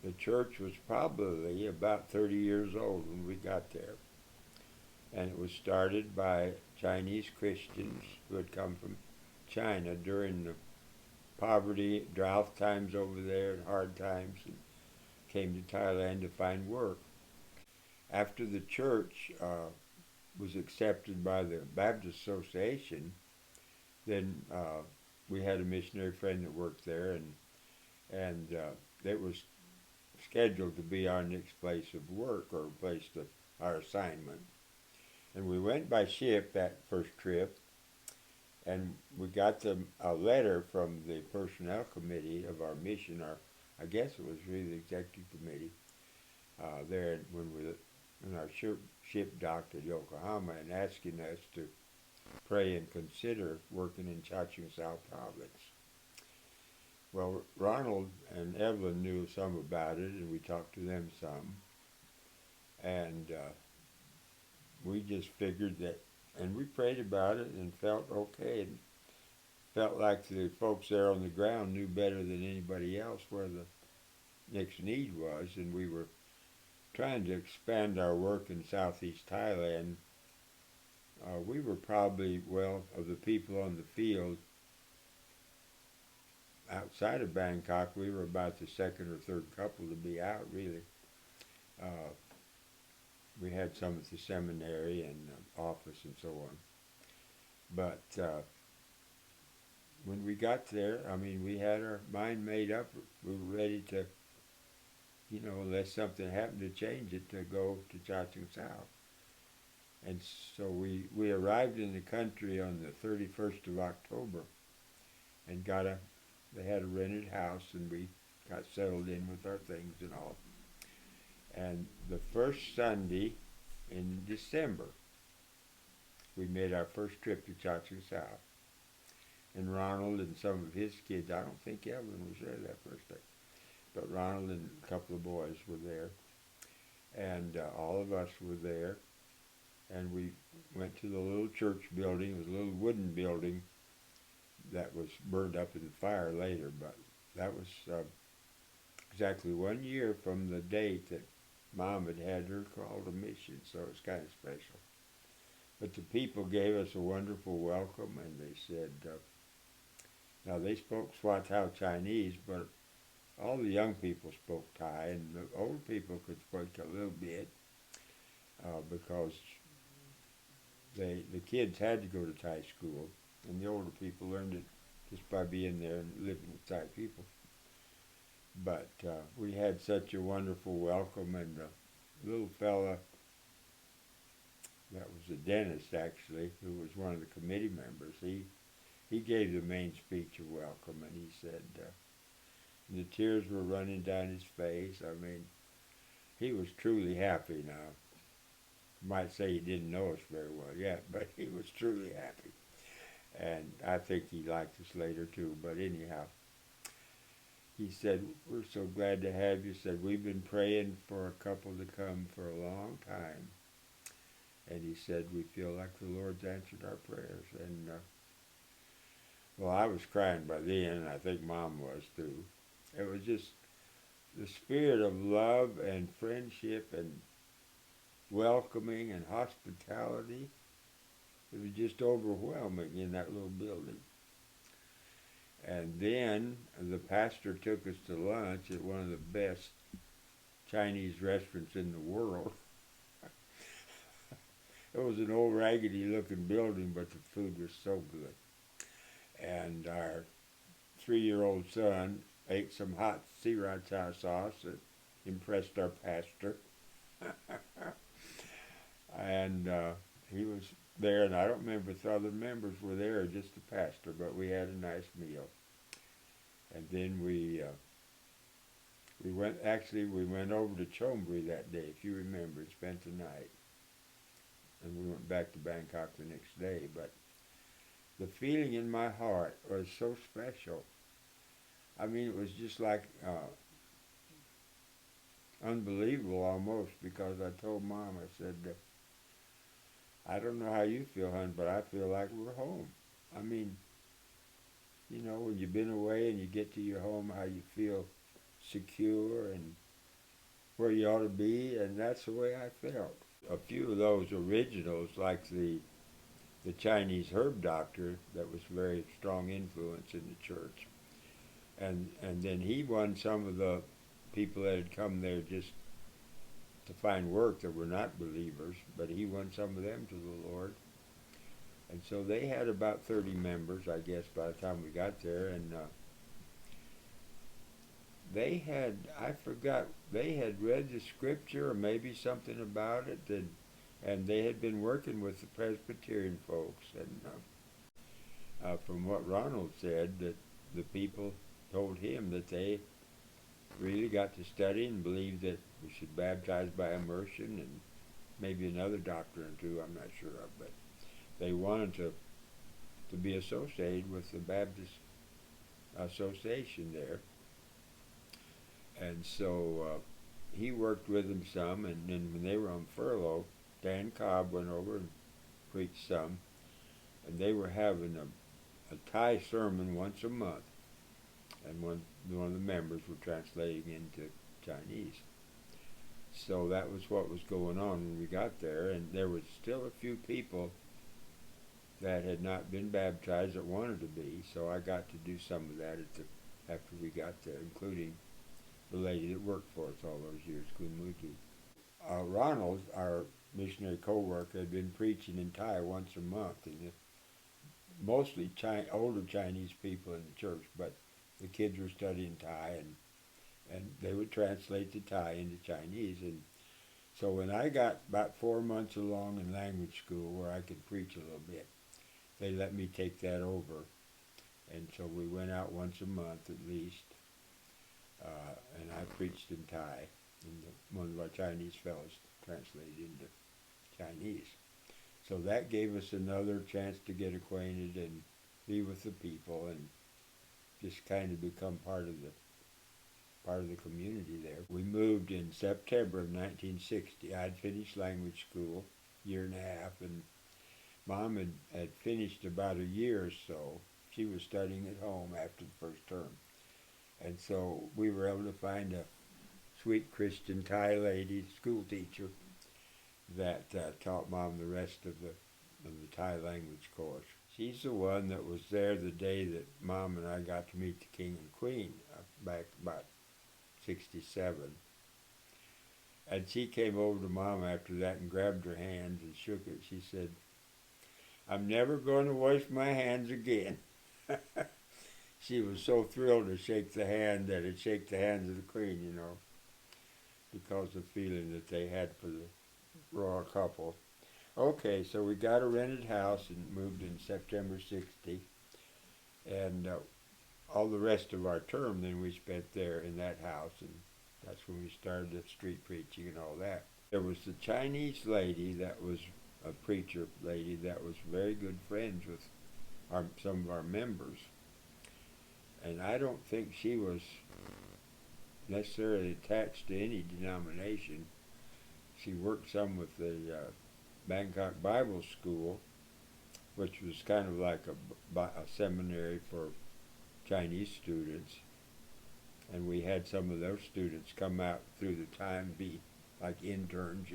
The church was probably about 30 years old when we got there, and it was started by Chinese Christians who had come from China during the poverty, drought times over there, and hard times, and came to Thailand to find work. After the church was accepted by the Baptist Association, then we had a missionary friend that worked there, and it was scheduled to be our next place of work or place of our assignment. And we went by ship that first trip, and we got a letter from the personnel committee of our mission, or I guess it was really the executive committee, there when our ship docked at Yokohama, and asking us to pray and consider working in Chachoengsao province. Well, Ronald and Evelyn knew some about it, and we talked to them some, and we just figured that, and we prayed about it and felt okay, and felt like the folks there on the ground knew better than anybody else where the next need was, and we were trying to expand our work in southeast Thailand. We were probably, well, of the people on the field outside of Bangkok, we were about the second or third couple to be out, really. Uh, we had some at the seminary and office and so on. But when we got there, I mean, we had our mind made up. We were ready to, unless something happened to change it, to go to Chachoengsao. And so we arrived in the country on the 31st of October and they had a rented house, and we got settled in with our things and all. And the first Sunday in December, we made our first trip to Chachoengsao. And Ronald and some of his kids, I don't think Evelyn was there that first day, but Ronald and a couple of boys were there. And all of us were there. And we went to the little church building. It was a little wooden building that was burned up in the fire later, but that was exactly 1 year from the date that Mom had her call to mission, so it was kind of special. But the people gave us a wonderful welcome, and they said, now they spoke Swatao Chinese, but all the young people spoke Thai, and the older people could speak a little bit because the kids had to go to Thai school, and the older people learned it just by being there and living with Thai people. But we had such a wonderful welcome, and the little fella that was a dentist, actually, who was one of the committee members, he gave the main speech of welcome, and he said, the tears were running down his face. I mean, he was truly happy now. You might say he didn't know us very well yet, but he was truly happy. And I think he liked us later too, but anyhow, he said, we're so glad to have you. He said, we've been praying for a couple to come for a long time. And he said, we feel like the Lord's answered our prayers. And, well, I was crying by then, and I think Mom was too. It was just the spirit of love and friendship and welcoming and hospitality. It was just overwhelming in that little building. And then the pastor took us to lunch at one of the best Chinese restaurants in the world. It was an old raggedy looking building, but the food was so good. And our 3-year-old son ate some hot sriracha sauce that impressed our pastor. And he was there, and I don't remember if the other members were there or just the pastor, but we had a nice meal. And then we went over to Chonburi that day, if you remember, and spent the night. And we went back to Bangkok the next day, but the feeling in my heart was so special. I mean, it was just like unbelievable almost, because I told Mom, I said, I don't know how you feel, hon, but I feel like we're home. I mean, when you've been away and you get to your home, how you feel secure and where you ought to be, and that's the way I felt. A few of those originals, like the Chinese herb doctor, that was a very strong influence in the church, and then he won some of the people that had come there just to find work that were not believers, but he won some of them to the Lord. And so they had about 30 members, I guess, by the time we got there, and they had, I forgot, they had read the scripture or maybe something about it, and they had been working with the Presbyterian folks. And from what Ronald said, that the people told him that they really got to study and believed that we should baptize by immersion and maybe another doctrine or two, I'm not sure of, but they wanted to be associated with the Baptist Association there. And so he worked with them some, and then when they were on furlough, Dan Cobb went over and preached some, and they were having a Thai sermon once a month, and one of the members were translating into Chinese. So that was what was going on when we got there, and there was still a few people that had not been baptized that wanted to be, so I got to do some of that after we got there, including the lady that worked for us all those years, Kunmuki. Ronald, our missionary co-worker, had been preaching in Thai once a month, and mostly older Chinese people in the church, but the kids were studying Thai, and they would translate the Thai into Chinese. And so when I got about 4 months along in language school where I could preach a little bit, they let me take that over. And so we went out once a month at least, and I preached in Thai, and one of our Chinese fellows translated into Chinese. So that gave us another chance to get acquainted and be with the people and just kind of become part of the community there. We moved in September of 1960. I'd finished language school, year and a half, and Mom had finished about a year or so. She was studying at home after the first term. And so we were able to find a sweet Christian Thai lady, school teacher, that taught Mom the rest of the Thai language course. She's the one that was there the day that Mom and I got to meet the King and Queen back about 67. And she came over to Mom after that and grabbed her hands and shook it. She said, "I'm never going to wash my hands again." She was so thrilled to shake the hand that it shake the hands of the Queen, because of the feeling that they had for the royal couple. Okay, so we got a rented house and moved in September 60, and all the rest of our term then we spent there in that house, and that's when we started the street preaching and all that. There was the Chinese lady that was a preacher lady that was very good friends with some of our members, and I don't think she was necessarily attached to any denomination. She worked some with the Bangkok Bible School, which was kind of like a seminary for Chinese students, and we had some of those students come out through the time, be like interns,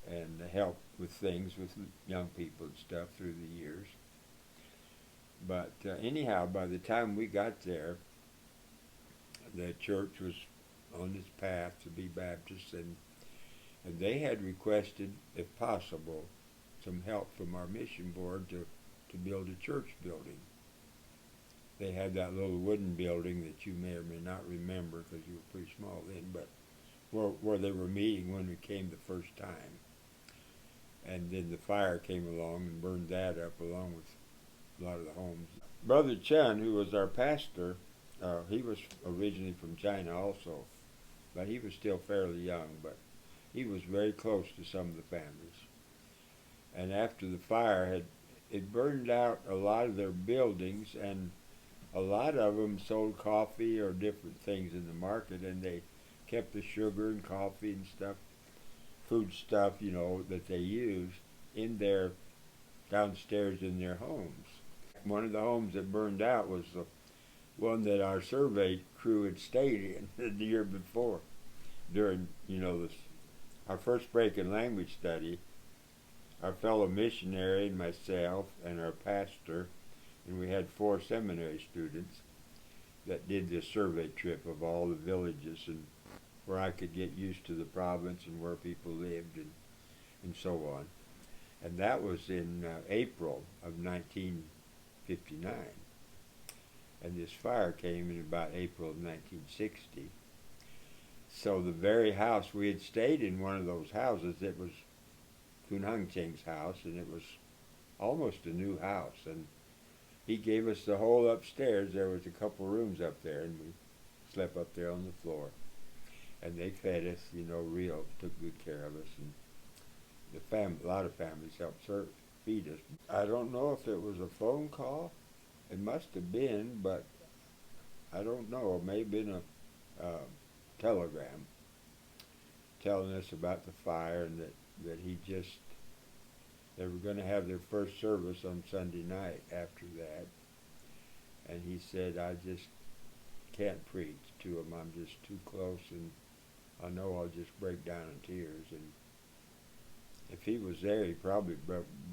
and help with things with young people and stuff through the years. But anyhow, by the time we got there, the church was on its path to be Baptist, and they had requested, if possible, some help from our mission board to build a church building. They had that little wooden building that you may or may not remember because you were pretty small then, but where they were meeting when we came the first time. And then the fire came along and burned that up along with a lot of the homes. Brother Chen, who was our pastor, he was originally from China also, but he was still fairly young, but he was very close to some of the families. And after the fire it burned out a lot of their buildings, and a lot of them sold coffee or different things in the market, and they kept the sugar and coffee and stuff, food stuff, that they used in their downstairs in their homes. One of the homes that burned out was the one that our survey crew had stayed in the year before. during, our first break in language study, our fellow missionary and myself and our pastor, and we had 4 seminary students that did this survey trip of all the villages and where I could get used to the province and where people lived and so on. And that was in April of 1959. And this fire came in about April of 1960. So the very house, we had stayed in one of those houses. It was Chachoengsau's house, and it was almost a new house. And he gave us the whole upstairs. There was a couple rooms up there, and we slept up there on the floor. And they fed us, took good care of us. And a lot of families helped feed us. I don't know if it was a phone call. It must have been, but I don't know. It may have been a telegram telling us about the fire and that they were going to have their first service on Sunday night after that. And he said, I just can't preach to them. I'm just too close, and I know I'll just break down in tears. And if he was there, he probably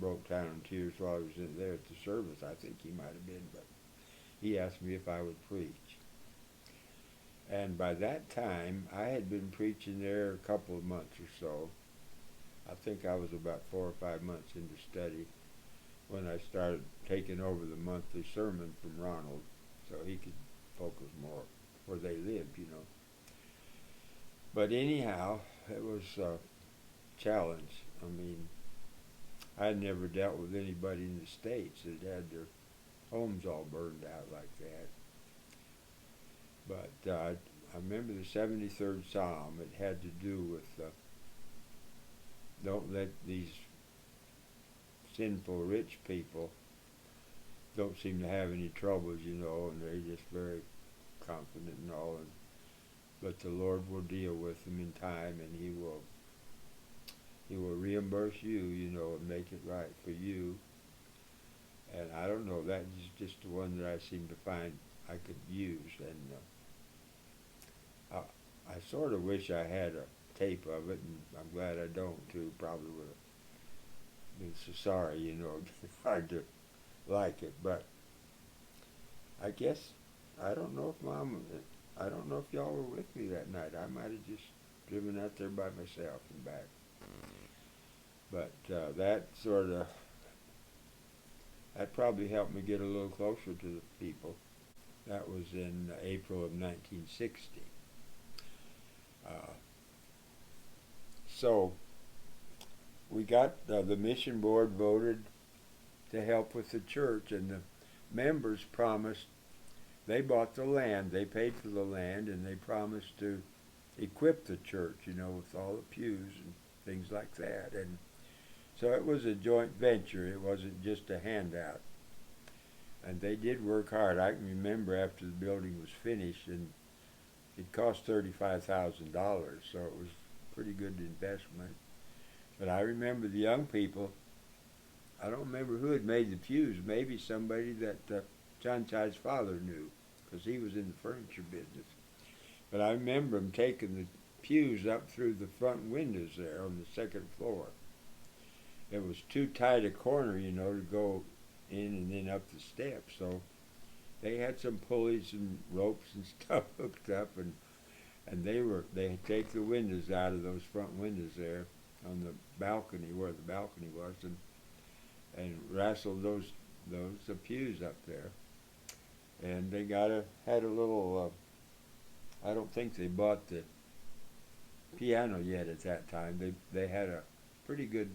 broke down in tears while he was in there at the service. I think he might have been, but he asked me if I would preach. And by that time, I had been preaching there a couple of months or so. I think I was about 4 or 5 months into study when I started taking over the monthly sermon from Ronald so he could focus more where they lived, But anyhow, it was a challenge. I mean, I had never dealt with anybody in the States that had their homes all burned out like that. But I remember the 73rd Psalm. It had to do with don't let these sinful rich people don't seem to have any troubles, and they're just very confident and all. But the Lord will deal with them in time, and He will reimburse you, and make it right for you. And I don't know, that is just the one that I seem to find I could use. And I sort of wish I had a tape of it, and I'm glad I don't, too. Probably would have been so sorry, it'd be hard to like it. But I guess, I don't know if y'all were with me that night. I might have just driven out there by myself and back. But that probably helped me get a little closer to the people. That was in April of 1960. So we got the mission board voted to help with the church, and the members promised. They bought the land, they paid for the land, and they promised to equip the church, with all the pews and things like that. And so it was a joint venture. It wasn't just a handout. And they did work hard. I can remember after the building was finished, and it cost $35,000, so it was a pretty good investment. But I remember the young people. I don't remember who had made the pews. Maybe somebody that Chachoengsau's father knew, because he was in the furniture business. But I remember them taking the pews up through the front windows there on the second floor. It was too tight a corner, to go in and then up the steps. So they had some pulleys and ropes and stuff hooked up, and they take the windows out of those front windows there on the balcony where the balcony was, and wrestled those pews up there. And they had a little. I don't think they bought the piano yet at that time. They had a pretty good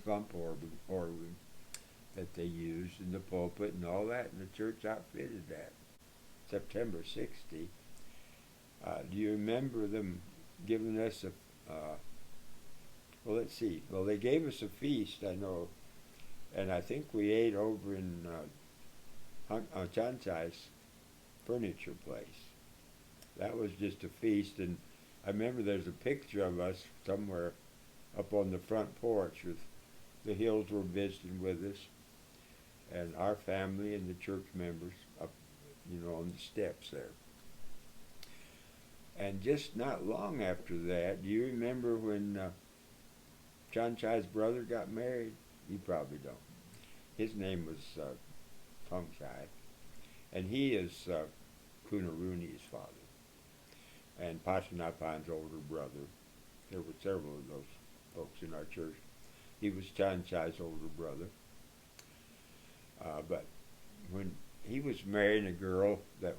bump organ that they used in the pulpit and all that, and the church outfitted that. September 60. Do you remember them giving us well, let's see. Well, they gave us a feast, I know, and I think we ate over in Chachoengsau's furniture place. That was just a feast, and I remember there's a picture of us somewhere up on the front porch with the Hills were visiting with us, and our family and the church members up, on the steps there. And just not long after that, do you remember when John Chai's brother got married? You probably don't. His name was Tong Chai, and he is Punaruni's father, and Pachanapan's older brother. There were several of those folks in our church. He was Chan Chai's older brother. But when he was marrying a girl that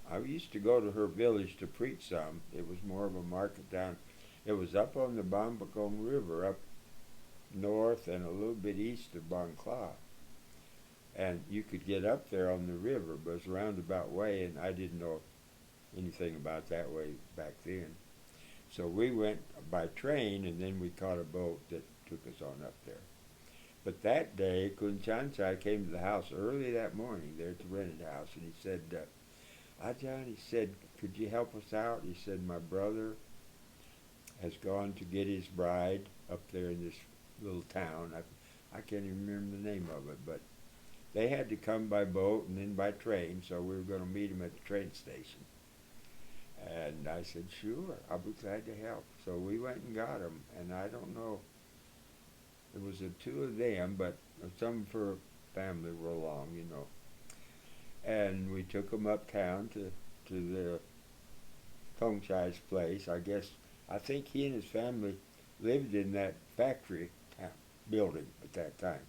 I used to go to her village to preach some. It was more of a market town. It was up on the Bambacong River, up north and a little bit east of Bangkla. And you could get up there on the river, but it was a roundabout way, and I didn't know anything about that way back then. So we went by train, and then we caught a boat that took us on up there. But that day, Kun Chan Chai came to the house early that morning there at the rented house, and he said, Ajahn, he said, could you help us out? He said, my brother has gone to get his bride up there in this little town. I can't even remember the name of it, but they had to come by boat and then by train, so we were going to meet him at the train station. And I said, sure, I'll be glad to help. So we went and got him, and I don't know, it was the two of them, but some of her family were along, you know. And we took him uptown to the Tong Chai's place. I think he and his family lived in that factory building at that time.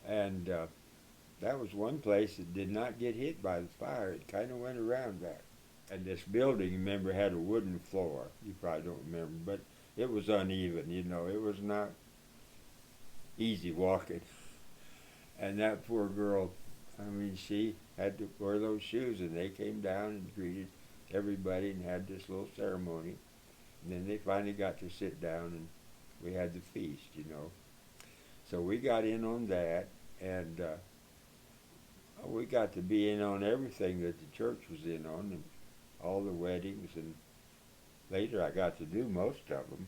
And that was one place that did not get hit by the fire. It kind of went around that. And this building, remember, had a wooden floor. You probably don't remember, but it was uneven, you know. It was not easy walking. And that poor girl, I mean, she had to wear those shoes, and they came down and greeted everybody and had this little ceremony. And then they finally got to sit down, and we had the feast, you know. So we got in on that, and we got to be in on everything that the church was in on, and all the weddings, and later I got to do most of them.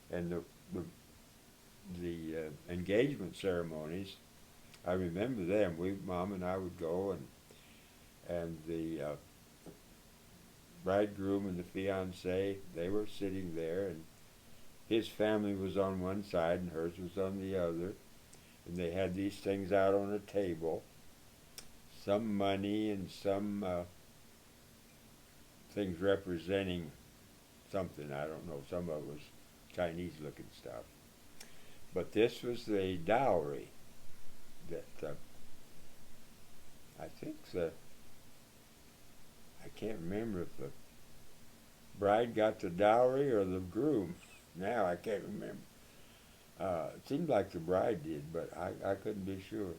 And the engagement ceremonies, I remember them. Mom and I would go, and the bridegroom and the fiancée, they were sitting there, and his family was on one side and hers was on the other, and they had these things out on a table, some money and some things representing something, I don't know, some of it was Chinese looking stuff. But this was the dowry that I think I can't remember if the bride got the dowry or the groom. Now I can't remember. It seemed like the bride did, but I couldn't be sure.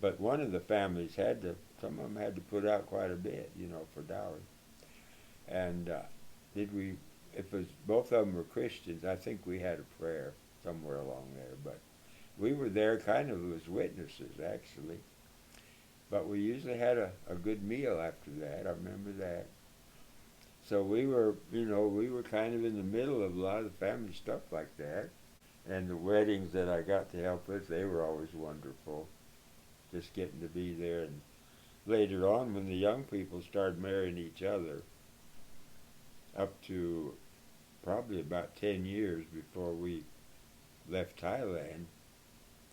But one of the families some of them had to put out quite a bit, you know, for dowry. And if both of them were Christians, I think we had a prayer somewhere along there. But we were there kind of as witnesses, actually. But we usually had a good meal after that. I remember that. So we were kind of in the middle of a lot of the family stuff like that. And the weddings that I got to help with, they were always wonderful. Just getting to be there. And later on, when the young people started marrying each other, up to probably about 10 years before we left Thailand,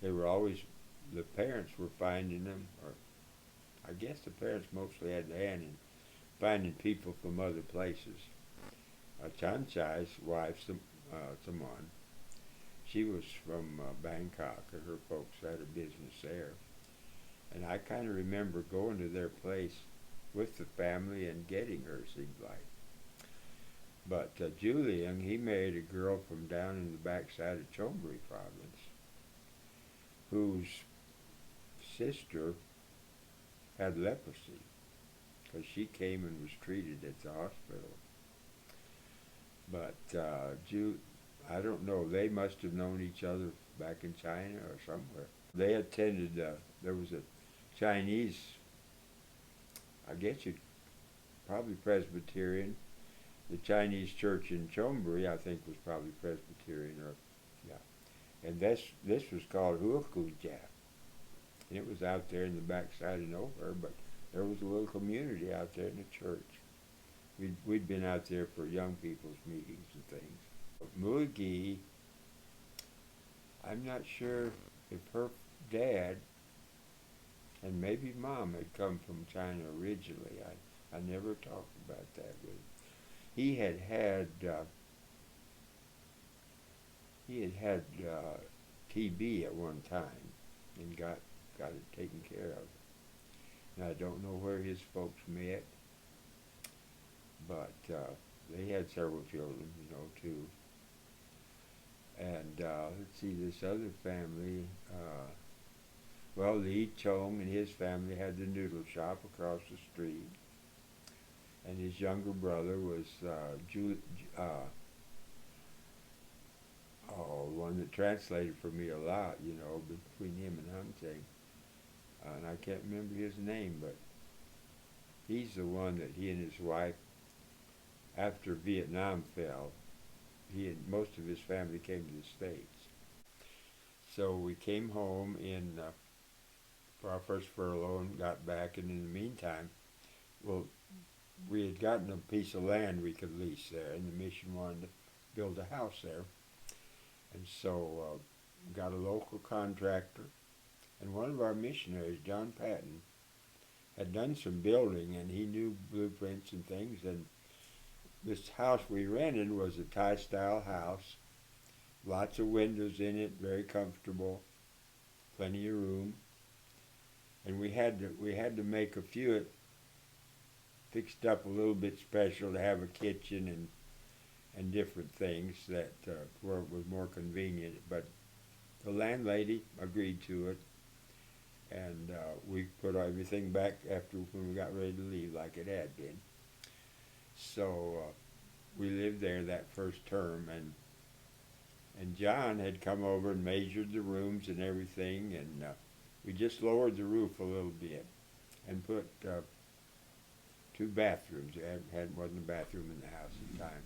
the parents were finding them, or I guess the parents mostly had the hand in finding people from other places. Chan Chai's wife, Saman, she was from Bangkok, and her folks had a business there. And I kind of remember going to their place with the family and getting her, seemed like. But Julian, he married a girl from down in the backside of Chonburi province, whose sister had leprosy, because she came and was treated at the hospital. But I don't know, they must have known each other back in China or somewhere. They attended, there was a Chinese, I guess you'd probably Presbyterian. The Chinese church in Chonburi, I think, was probably Presbyterian, and this was called Huakuja, and it was out there in the backside of nowhere, but there was a little community out there in the church. We'd been out there for young people's meetings and things. Mugi, I'm not sure if her dad and maybe mom had come from China originally. I never talked about that with him. He had had TB at one time and got it taken care of. And I don't know where his folks met, but they had several children, too. And let's see, this other family, well, Lee Chong and his family had the noodle shop across the street. And his younger brother was one that translated for me a lot, between him and Hunting. And I can't remember his name, but he's the one that he and his wife, after Vietnam fell, he and most of his family came to the States. So we came home for our first furlough and got back, and in the meantime, well, we had gotten a piece of land we could lease there, and the mission wanted to build a house there. And so got a local contractor, and one of our missionaries, John Patton, had done some building, and he knew blueprints and things, and this house we rented was a Thai-style house, lots of windows in it, very comfortable, plenty of room, and we had to make a few fixed up a little bit special to have a kitchen and different things that where it was more convenient. But the landlady agreed to it, and we put everything back after when we got ready to leave like it had been. So we lived there that first term, and John had come over and measured the rooms and everything, and we just lowered the roof a little bit and put 2 bathrooms. There wasn't a bathroom in the house at the time.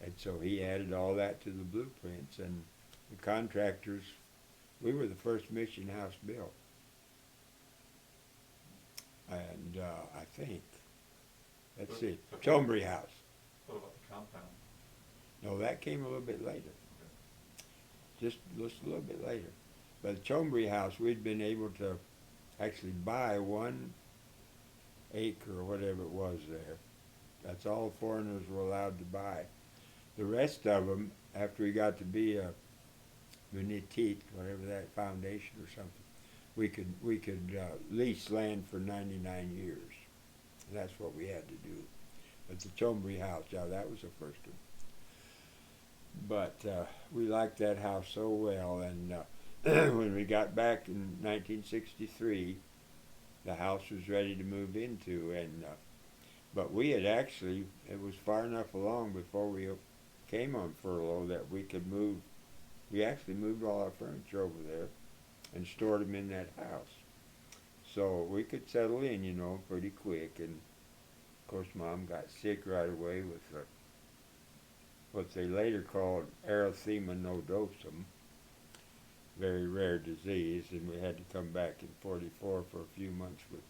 And so he added all that to the blueprints, and the contractors, we were the first mission house built. And I think, let's see, Chomri House. What about the compound? No, that came a little bit later. Okay. Just a little bit later. But the Chomri House, we'd been able to actually buy 1 acre or whatever it was there. That's all foreigners were allowed to buy. The rest of them, after we got to be a Munitit, whatever that foundation or something, we could lease land for 99 years. And that's what we had to do. But the Chomri House, yeah, that was the first one. But we liked that house so well, and when we got back in 1963, the house was ready to move into, and but we had actually, it was far enough along before we came on furlough that we could move. We actually moved all our furniture over there and stored them in that house. So we could settle in, pretty quick. And of course, Mom got sick right away with what they later called erythema nodosum, very rare disease, and we had to come back in '44 for a few months with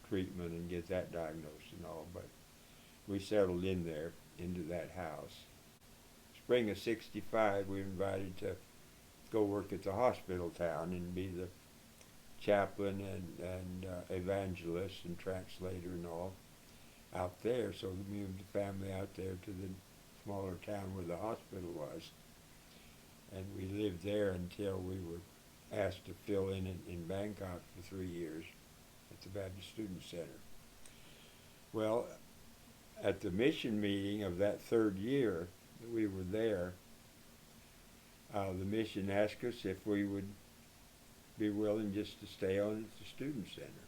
treatment and get that diagnosed and all. But we settled in there into that house. Spring of '65, we were invited to go work at the hospital town and be the chaplain and evangelist and translator and all out there. So we moved the family out there to the smaller town where the hospital was, and we lived there until we were asked to fill in Bangkok for 3 years at the Baptist Student Center. Well, at the mission meeting of that 3rd year that we were there, the mission asked us if we would be willing just to stay on at the Student Center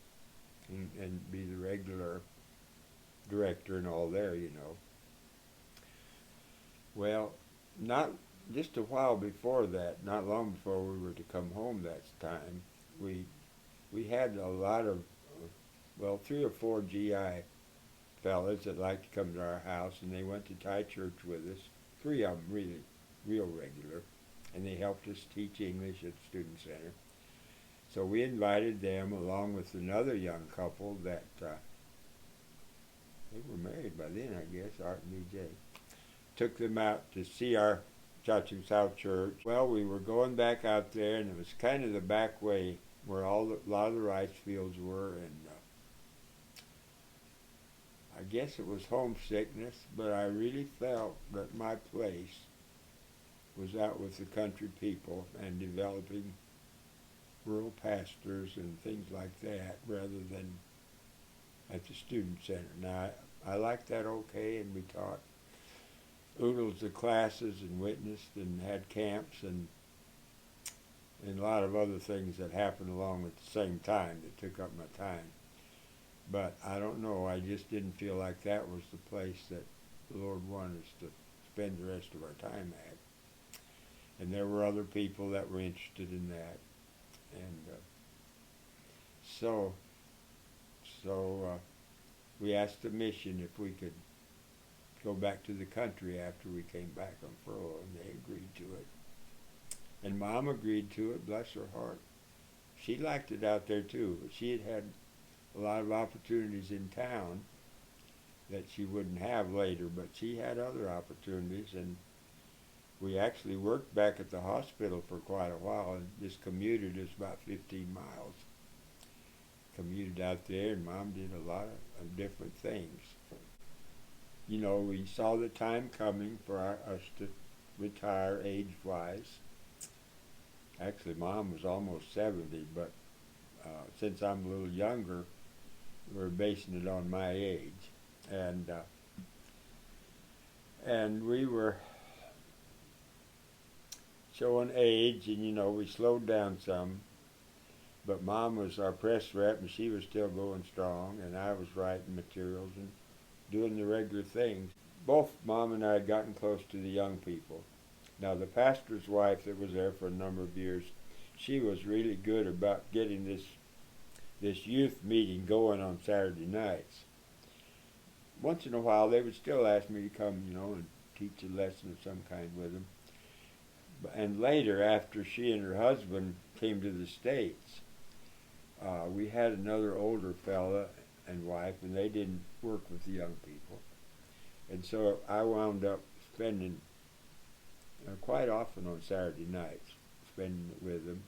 and be the regular director and all there, Well, not just a while before that, not long before we were to come home that time, we had a lot of, 3 or 4 GI fellas that liked to come to our house, and they went to Thai church with us. 3 of them really, real regular, and they helped us teach English at the Student Center. So we invited them along with another young couple that They were married by then, I guess, Art and BJ. Took them out to see our Chachoengsao church. Well, we were going back out there, and it was kind of the back way where a lot of the rice fields were, and I guess it was homesickness, but I really felt that my place was out with the country people and developing rural pastors and things like that rather than at the student center. Now, I liked that okay, and we taught oodles of classes and witnessed and had camps and a lot of other things that happened along at the same time that took up my time. But I don't know, I just didn't feel like that was the place that the Lord wanted us to spend the rest of our time at. And there were other people that were interested in that. And so we asked the mission if we could go back to the country after we came back on furlough, and they agreed to it. And Mom agreed to it, bless her heart. She liked it out there too. She had had a lot of opportunities in town that she wouldn't have later, but she had other opportunities, and we actually worked back at the hospital for quite a while and just commuted. It was about 15 miles. Commuted out there, and Mom did a lot of different things. You know, we saw the time coming for us to retire age-wise. Actually, Mom was almost 70, but since I'm a little younger, we're basing it on my age. And we were showing age, and you know, we slowed down some. But Mom was our press rep, and she was still going strong, and I was writing materials and doing the regular things. Both Mom and I had gotten close to the young people. Now, the pastor's wife that was there for a number of years, she was really good about getting this youth meeting going on Saturday nights. Once in a while, they would still ask me to come, you know, and teach a lesson of some kind with them. And later, after she and her husband came to the States, we had another older fella and wife, and they didn't work with the young people. And so I wound up spending quite often on Saturday nights, spending it with them.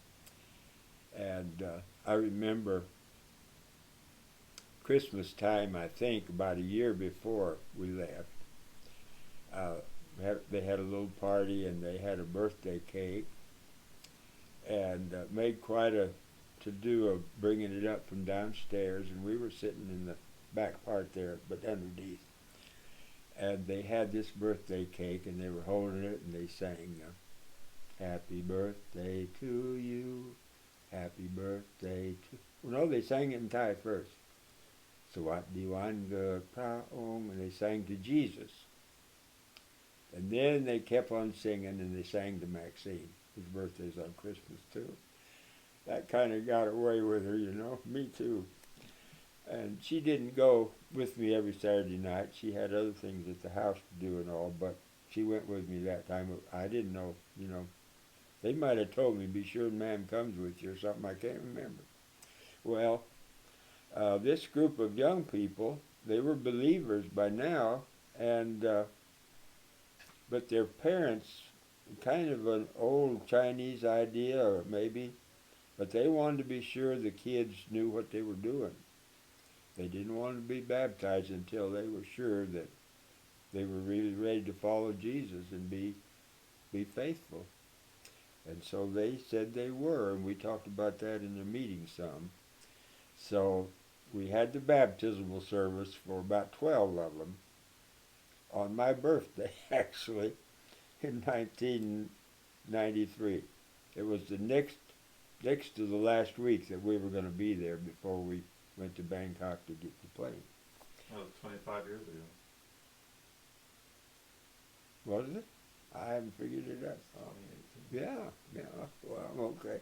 And I remember Christmas time, I think, about a year before we left. They had a little party, and they had a birthday cake, and made quite a to-do of bringing it up from downstairs, and we were sitting in the back part there, but underneath. And they had this birthday cake, and they were holding it, and they sang, "Happy birthday to you, happy birthday to..." Well, no, they sang it in Thai first. "Sawatdiwan Praong," and they sang to Jesus. And then they kept on singing, and they sang to Maxine. His birthday's on Christmas, too. That kind of got away with her, you know. Me, too. And she didn't go with me every Saturday night. She had other things at the house to do and all, but she went with me that time. I didn't know, you know. They might have told me, "Be sure Ma'am comes with you," or something. I can't remember. Well, this group of young people, they were believers by now, and but their parents, kind of an old Chinese idea, or maybe, but they wanted to be sure the kids knew what they were doing. They didn't want to be baptized until they were sure that they were really ready to follow Jesus and be faithful. And so they said they were, and we talked about that in the meeting some. So we had the baptismal service for about 12 of them on my birthday, actually, in 1993. It was the next to the last week that we were going to be there before we went to Bangkok to get the plane. That was 25 years ago. Was it? I haven't figured it out. 2018. Yeah, well, okay.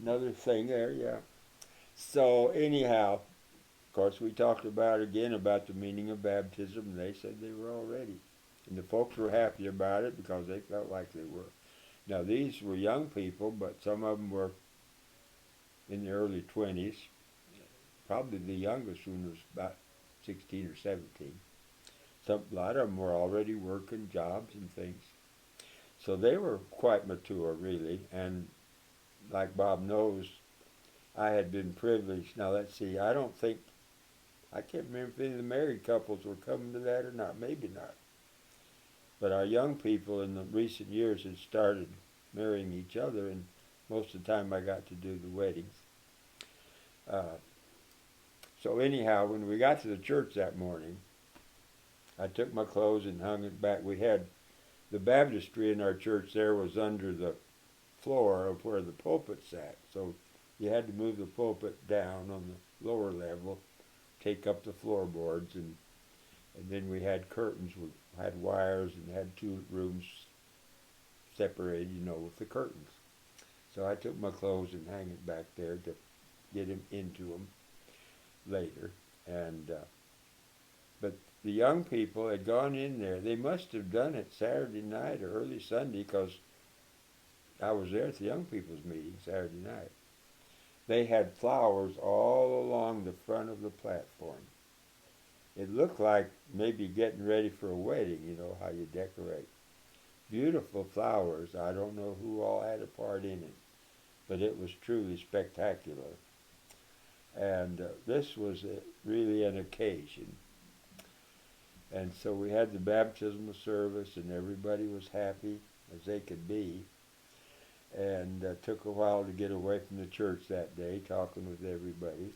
Another thing there, yeah. So anyhow, of course, we talked about the meaning of baptism, and they said they were all ready. And the folks were happy about it because they felt like they were. Now, these were young people, but some of them were in the early 20s. Probably the youngest one was about 16 or 17. A lot of them were already working jobs and things. So they were quite mature, really. And like Bob knows, I had been privileged. Now, let's see, I can't remember if any of the married couples were coming to that or not. Maybe not. But our young people in the recent years had started marrying each other, and most of the time I got to do the weddings. Uh, so anyhow, when we got to the church that morning, I took my clothes and hung it back. We had the baptistry in our church there was under the floor of where the pulpit sat. So you had to move the pulpit down on the lower level, take up the floorboards, and then we had curtains. We had wires and had two rooms separated, with the curtains. So I took my clothes and hang it back there to get him into them later. And but the young people had gone in there. They must have done it Saturday night or early Sunday, because I was there at the young people's meeting Saturday night. They had flowers all along the front of the platform. It looked like maybe getting ready for a wedding, how you decorate. Beautiful flowers. I don't know who all had a part in it, but it was truly spectacular. And this was really an occasion. And so we had the baptismal service, and everybody was happy as they could be. And took a while to get away from the church that day, talking with everybody.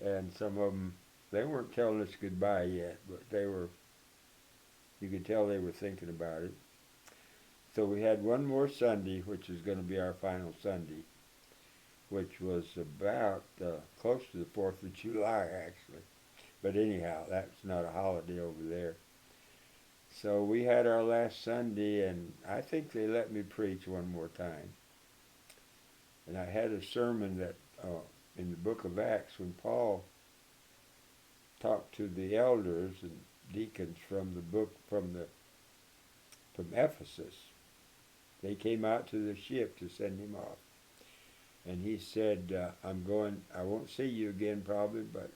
And some of them, they weren't telling us goodbye yet, but you could tell they were thinking about it. So we had one more Sunday, which is going to be our final Sunday, which was about close to the 4th of July, actually. But anyhow, that's not a holiday over there. So we had our last Sunday, and I think they let me preach one more time. And I had a sermon that in the book of Acts, when Paul talked to the elders and deacons from Ephesus. They came out to the ship to send him off. And he said, I won't see you again probably, but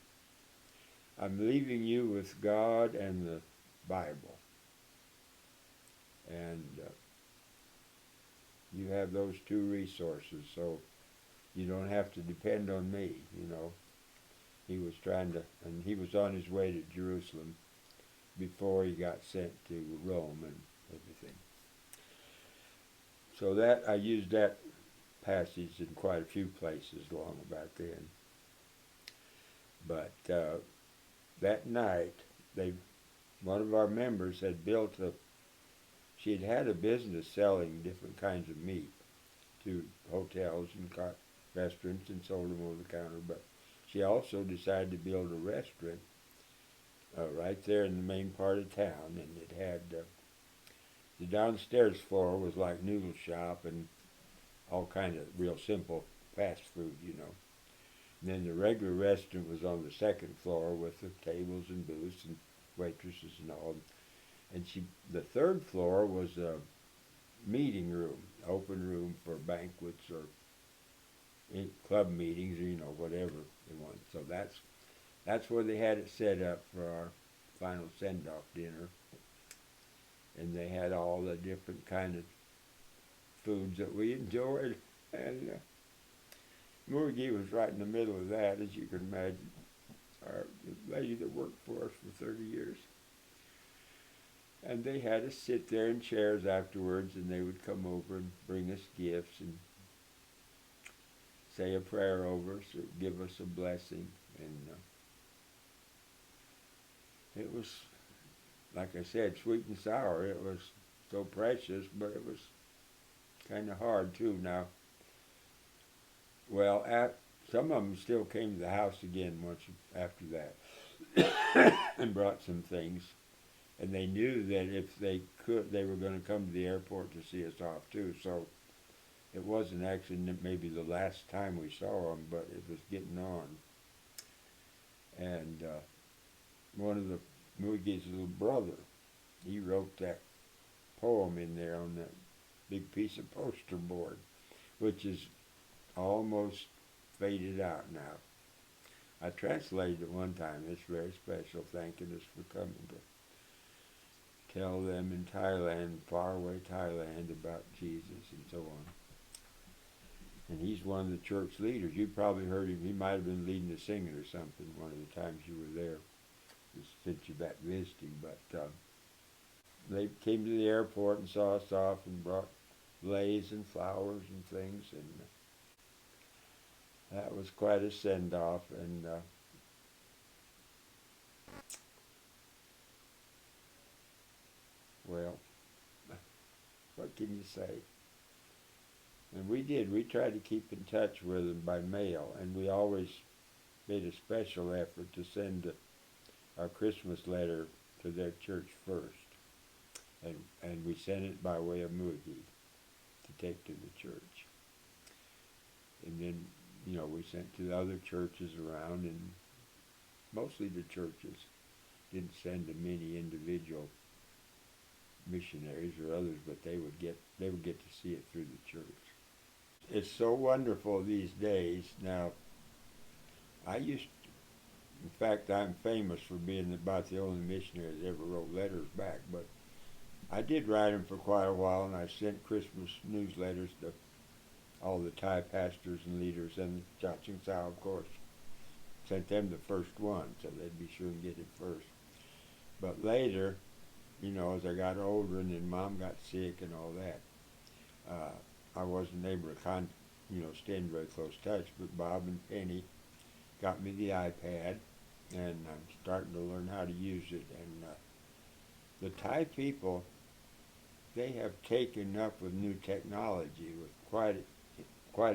I'm leaving you with God and the Bible. And you have those two resources, so you don't have to depend on me, He was and he was on his way to Jerusalem before he got sent to Rome and everything. So I used that passage in quite a few places long about then. But that night, one of our members had she had had a business selling different kinds of meat to hotels and restaurants and sold them over the counter, but she also decided to build a restaurant right there in the main part of town, and it had the downstairs floor was like noodle shop and all kind of real simple fast food, And then the regular restaurant was on the second floor with the tables and booths and waitresses and all. And the third floor was a meeting room, open room for banquets or club meetings or whatever they want. So that's where they had it set up for our final send-off dinner. And they had all the different kind of foods that we enjoyed. And Murgi was right in the middle of that, as you can imagine. The lady that worked for us for 30 years. And they had us sit there in chairs afterwards, and they would come over and bring us gifts and say a prayer over us or give us a blessing. And it was, like I said, sweet and sour. It was so precious, but it was kind of hard too. Now, well, some of them still came to the house again once after that and brought some things. And they knew that if they could, they were going to come to the airport to see us off too. So it wasn't actually maybe the last time we saw them, but it was getting on. And one of the Muigi's little brother, he wrote that poem in there on that big piece of poster board, which is almost faded out now. I translated it one time. It's very special, thanking us for coming to tell them in Thailand, faraway Thailand, about Jesus and so on. And he's one of the church leaders. You probably heard him. He might have been leading the singing or something one of the times you were there, since you're back visiting. But they came to the airport and saw us off and brought leis and flowers and things, and that was quite a send-off. And well, what can you say? And we did. We tried to keep in touch with them by mail, and we always made a special effort to send our Christmas letter to their church first, and we sent it by way of Mugi to take to the church. And then, we sent to the other churches around, and mostly the churches didn't send to many individual missionaries or others, but they would get to see it through the church. It's so wonderful these days. Now, in fact, I'm famous for being about the only missionary that ever wrote letters back, but I did write them for quite a while, and I sent Christmas newsletters to all the Thai pastors and leaders, and Chachoengsao, of course. Sent them the first one, so they'd be sure and get it first. But later, as I got older and then Mom got sick and all that, I wasn't able to stay in very close touch. But Bob and Penny got me the iPad, and I'm starting to learn how to use it. And the Thai people, they have taken up with new technology with quite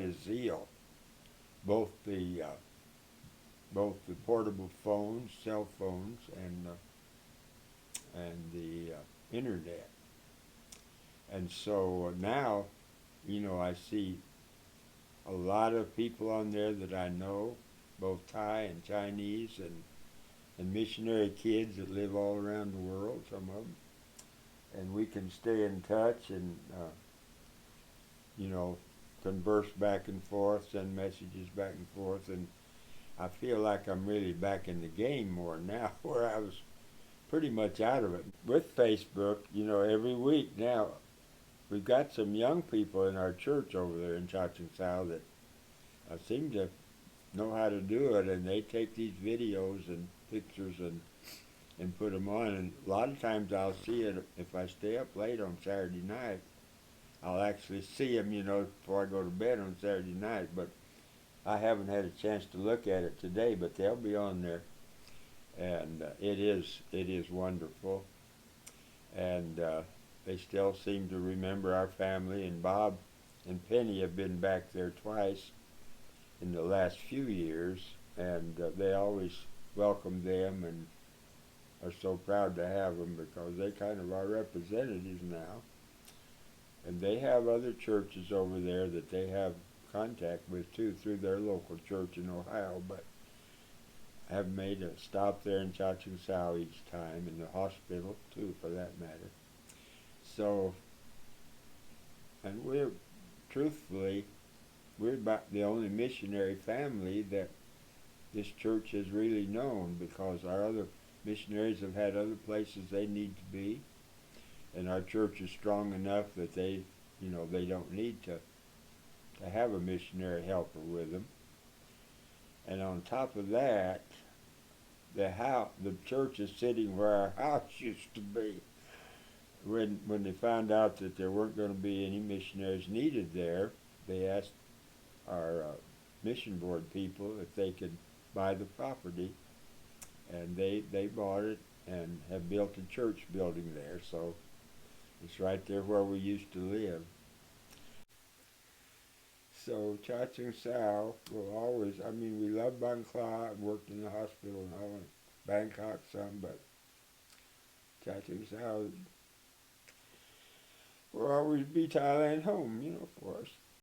a zeal. Both the portable phones, cell phones, and the internet. And so now, I see a lot of people on there that I know, both Thai and Chinese, and missionary kids that live all around the world, some of them. And we can stay in touch and, converse back and forth, send messages back and forth. And I feel like I'm really back in the game more now, where I was pretty much out of it. With Facebook, every week now, we've got some young people in our church over there in Chachoengsao that seem to know how to do it, and they take these videos and pictures and put them on. And a lot of times I'll see it if I stay up late on Saturday night. I'll actually see them, before I go to bed on Saturday night. But I haven't had a chance to look at it today, but they'll be on there. And it is wonderful. And they still seem to remember our family. And Bob and Penny have been back there twice in the last few years, and they always welcome them and are so proud to have them, because they kind of are representatives now. And they have other churches over there that they have contact with too through their local church in Ohio, but have made a stop there in Chachoengsao each time, in the hospital too, for that matter. So, and truthfully, we're about the only missionary family that this church has really known, because our other missionaries have had other places they need to be, and our church is strong enough that they don't need to have a missionary helper with them. And on top of that, the church is sitting where our house used to be. When they found out that there weren't going to be any missionaries needed there, they asked our mission board people if they could buy the property, and they bought it and have built a church building there. So it's right there where we used to live. So Chachoengsao will always, we love Bangkok, worked in the hospital and all, in Bangkok some, but Chachoengsao will always be Thailand home, for us.